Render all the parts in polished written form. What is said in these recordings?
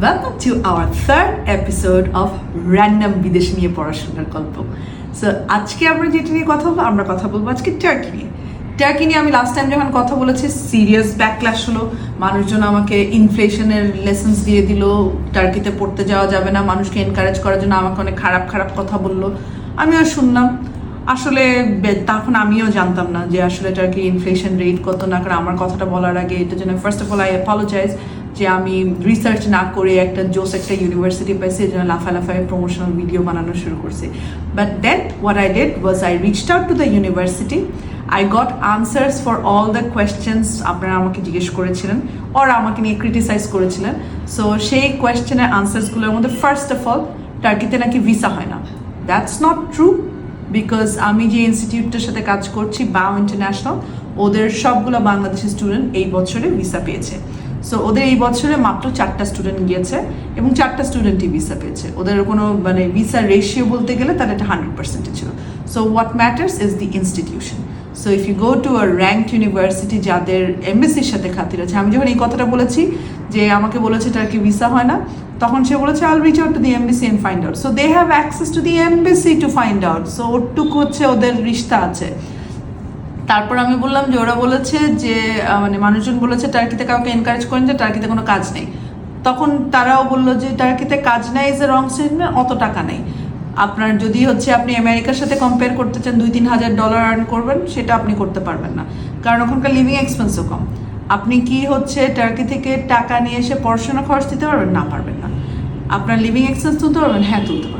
Welcome to our third episode of Random বিদেশ নিয়ে পড়াশোনার গল্প। সো আজকে আমরা যেটা নিয়ে কথা বলবো, আমরা কথা বলবো আজকে টার্কি নিয়ে। টার্কি নিয়ে আমি লাস্ট টাইম যখন কথা বলেছি সিরিয়াস ব্যাকল্যাশ হলো, মানুষজন আমাকে ইনফ্লেশনের লেসন্স দিয়ে দিল, টার্কিতে পড়তে যাওয়া যাবে না, মানুষকে এনকারেজ করার জন্য আমাকে অনেক খারাপ খারাপ কথা বললো। আমিও শুনলাম, আসলে তখন আমিও জানতাম না যে আসলে টার্কি ইনফ্লেশন রেট কত না, কারণ আমার কথাটা বলার আগে এটার জন্য first of all I apologize যে আমি রিসার্চ না করে একটা একটা ইউনিভার্সিটি পাইছি, এই জন্য লাফায় প্রমোশনাল ভিডিও বানানো শুরু করছি। But then what I did was I reached out to the university, I got answers for all the questions আপনারা আমাকে জিজ্ঞেস করেছিলেন ওর আমাকে নিয়ে ক্রিটিসাইজ করেছিলেন। সো সেই কোয়েশ্চেনের আনসার্সগুলোর মধ্যে ফার্স্ট অফ অল টার্কিতে নাকি ভিসা হয় না। দ্যাটস নট ট্রু, বিকজ আমি যে ইনস্টিটিউটটার সাথে কাজ করছি বাও ইন্টারন্যাশনাল, ওদের সবগুলো বাংলাদেশি স্টুডেন্ট এই বছরে ভিসা পেয়েছে। সো ওদের এই বছরে মাত্র 4টা স্টুডেন্ট গিয়েছে এবং 4টা স্টুডেন্টই ভিসা পেয়েছে। ওদের কোনো ভিসা রেশিও বলতে গেলে তাহলে এটা 100% ছিল। So what matters is the institution. So if you go to a ranked university যাদের এমবিসির সাথে খাতির আছে, আমি যখন এই কথাটা বলেছি যে আমাকে বলেছে টার্কি ভিসা হয় না, তখন সে বলেছে all reach out to the MBC and find out. So they have access to the MBC to find out. So ওটুকু হচ্ছে ওদের রিশতা আছে। তারপর আমি বললাম যে ওরা বলেছে যে মানুষজন বলেছে টার্কিতে কাউকে এনকারেজ করেন যে টার্কিতে কোনো কাজ নেই। তখন তারাও বললো যে টার্কিতে কাজ নেই ইজ এ রং স্টেটমেন্ট, অত টাকা নেই। আপনার যদি আপনি আমেরিকার সাথে কম্পেয়ার করতে চান, $2-3,000 আর্ন করবেন, সেটা আপনি করতে পারবেন না, কারণ ওখানকার লিভিং এক্সপেন্সও কম। আপনি কি টার্কি থেকে টাকা নিয়ে এসে পড়াশোনা খরচ দিতে পারবেন? না, পারবেন না। আপনার লিভিং এক্সপেন্স তুলতে পারবেন? হ্যাঁ, তুলতে পারবেন।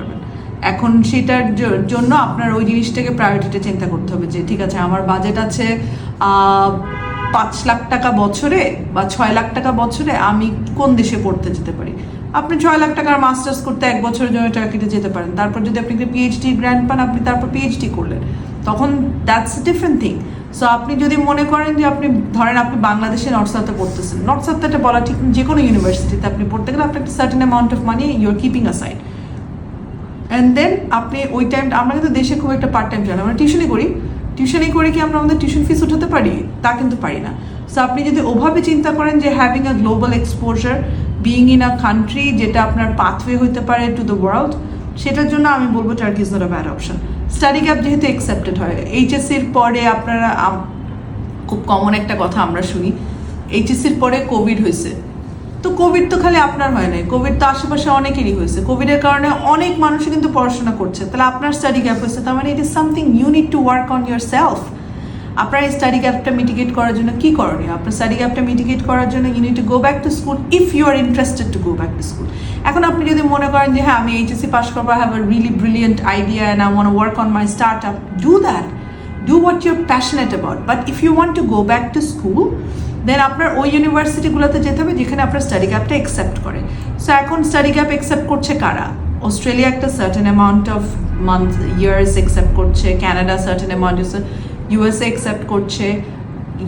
এখন সেটার জন্য আপনার ওই জিনিসটাকে প্রায়োরিটিটা চিন্তা করতে হবে যে ঠিক আছে, আমার বাজেট আছে 5 লাখ টাকা বছরে বা 6 লাখ টাকা বছরে, আমি কোন দেশে পড়তে যেতে পারি। আপনি 6 লাখ টাকার মাস্টার্স করতে 1 বছরের জন্য টার্কিতে যেতে পারেন। তারপর যদি আপনি একটা পিএইচডি গ্র্যান্ট পান, আপনি তারপর পিএইচডি করলেন, তখন that's a different thing. So আপনি যদি মনে করেন যে আপনি ধরেন আপনি বাংলাদেশে নর্থ সাউথে পড়তেছেন, নর্থ সাউথে এটা বলা ঠিক, যে কোনো ইউনিভার্সিটিতে আপনি পড়তে গেলে আপনি একটা certain amount of money you are keeping aside, and then আপনি ওই টাইমটা, আমরা কিন্তু দেশে খুব একটা পার্ট টাইম জানি, আমরা টিউশনই করে কি আমরা আমাদের টিউশন ফিস উঠাতে পারি? তা কিন্তু পারি না। সো আপনি যদি ওভাবে চিন্তা করেন যে having a global exposure, being in a country যেটা আপনার পাথওয়ে হতে পারে টু দ্য ওয়ার্ল্ড, সেটার জন্য আমি বলবো turkey is not a bad option. Study gap যেহেতু অ্যাকসেপ্টেড হয়, এইচএসসির পরে আপনারা, খুব কমন একটা কথা আমরা শুনি, এইচএসসির পরে কোভিড হয়েছে। তো কোভিড তো খালি আপনার হয় নাই, কোভিড তো আশেপাশে অনেকেরই হয়েছে। কোভিডের কারণে অনেক মানুষই কিন্তু পড়াশোনা করছে, তাহলে আপনার স্টাডি গ্যাপ হয়েছে, তার মানে it is something you need to work on yourself. আপনার এই স্টাডি গ্যাপটা মিটিগেট করার জন্য কী করণীয়? আপনার স্টাডি গ্যাপটা মিটিগেট করার জন্য you need to go back to school if you are interested to go back to school. এখন আপনি যদি মনে করেন যে হ্যাঁ, আমি এইচএসসি পাস করবো, I have a really brilliant idea and I want to work on my startup, do that, do what you are passionate about. But if you want to go back to school, then আপনার ওই ইউনিভার্সিটিগুলোতে যেতে হবে যেখানে আপনার study গ্যাপটা accept করে। So এখন study gap accept করছে কারা? অস্ট্রেলিয়া একটা certain amount of month years accept করছে, Canada certain amount, USA accept করছে,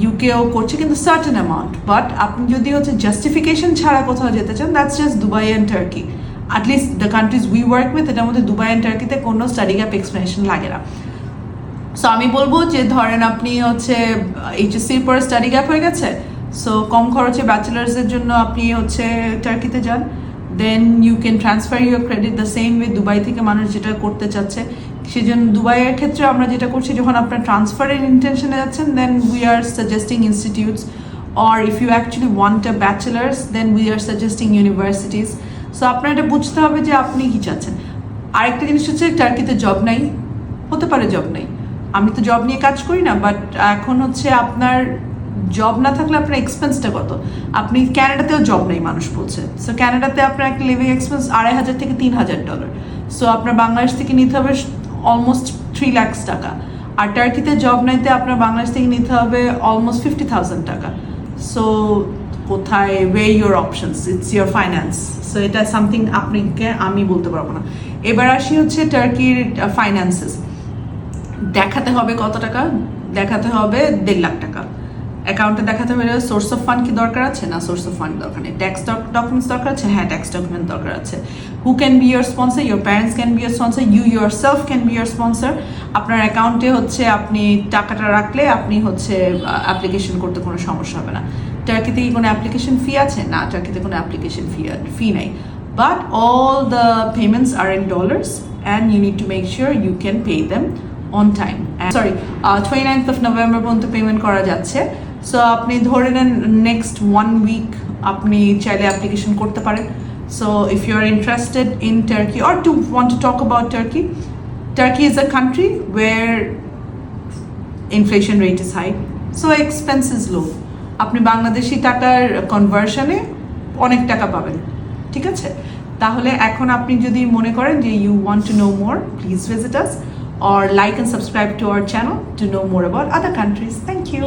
ইউকেও করছে, কিন্তু সার্টেন অ্যামাউন্ট। বাট আপনি যদি জাস্টিফিকেশন ছাড়া কোথাও যেতে চান, that's just Dubai and turkey. At least the countries we work with, এটার মধ্যে দুবাই অ্যান্ড টার্কিতে কোনো স্টাডি গ্যাপ এক্সপ্লেনেশন লাগে না। সো আমি বলবো যে ধরেন আপনি এইচএসসির পরে স্টাডি গ্যাপ হয়ে গেছে, সো কম খরচে ব্যাচেলার্সের জন্য আপনি টার্কিতে যান, then you can transfer your credit the same way Dubai থেকে মানুষ যেটা করতে চাচ্ছে। সেজন্য দুবাইয়ের ক্ষেত্রে আমরা যেটা করছি, যখন আপনার ট্রান্সফারের ইন্টেনশনে যাচ্ছেন, then we are suggesting institutes, or if you actually want a bachelor's, then we are suggesting universities. সো আপনার এটা বুঝতে হবে যে আপনি কী চাচ্ছেন। আরেকটা জিনিস হচ্ছে, টার্কিতে জব নাই, হতে পারে জব নাই, আমি তো জব নিয়ে কাজ করি না, বাট এখন আপনার জব না থাকলে আপনার এক্সপেন্সটা কত? আপনি ক্যানাডাতেও জব নেই মানুষ বলছে। সো ক্যানাডাতে আপনার একটা লিভিং এক্সপেন্স $2,500 থেকে $3,000। সো আপনার বাংলাদেশ থেকে নিতে হবে অলমোস্ট 3 লাখ টাকা। আর টার্কিতে জব নাইতে আপনার বাংলাদেশ থেকে নিতে হবে অলমোস্ট 50,000 টাকা। সো কোথায়, way your options, it's your finance. So এটা সামথিং আমি বলতে পারবো না। এবার আসি টার্কির ফাইন্যান্সেস। দেখাতে হবে কত টাকা? দেখাতে হবে 1.5 লাখ টাকা। অ্যাকাউন্টে দেখাতে হবে। সোর্স অফ ফান্ড কি দরকার আছে? না, সোর্স অফ ফান্ড দরকার নেই। ট্যাক্স ডকুমেন্টস দরকার আছে? হ্যাঁ, ট্যাক্স ডকুমেন্ট দরকার আছে। Who can be your sponsor? Your parents can be your sponsor, you yourself can be your sponsor. আপনার অ্যাকাউন্টে আপনি টাকাটা রাখলে আপনি অ্যাপ্লিকেশন করতে কোনো সমস্যা হবে না। টার্কিতে কি কোনো অ্যাপ্লিকেশন ফি আছে? না, টার্কিতে কোনো অ্যাপ্লিকেশন ফি নাই, but all the payments are in dollars and you need to make sure you can pay them on time. Sorry, 29th of November পর্যন্ত পেমেন্ট করা যাচ্ছে। সো আপনি ধরে নেন নেক্সট 1 week আপনি চাইলে অ্যাপ্লিকেশন করতে পারেন। So if you are interested in Turkey or to want to talk about Turkey, Turkey is a country where inflation rate is high, so expense is low. আপনি বাংলাদেশি টাকার কনভার্সনে অনেক টাকা পাবেন, ঠিক আছে? তাহলে এখন আপনি যদি মনে করেন যে you want to know more, please visit us or like and subscribe to our channel to know more about other countries. Thank you.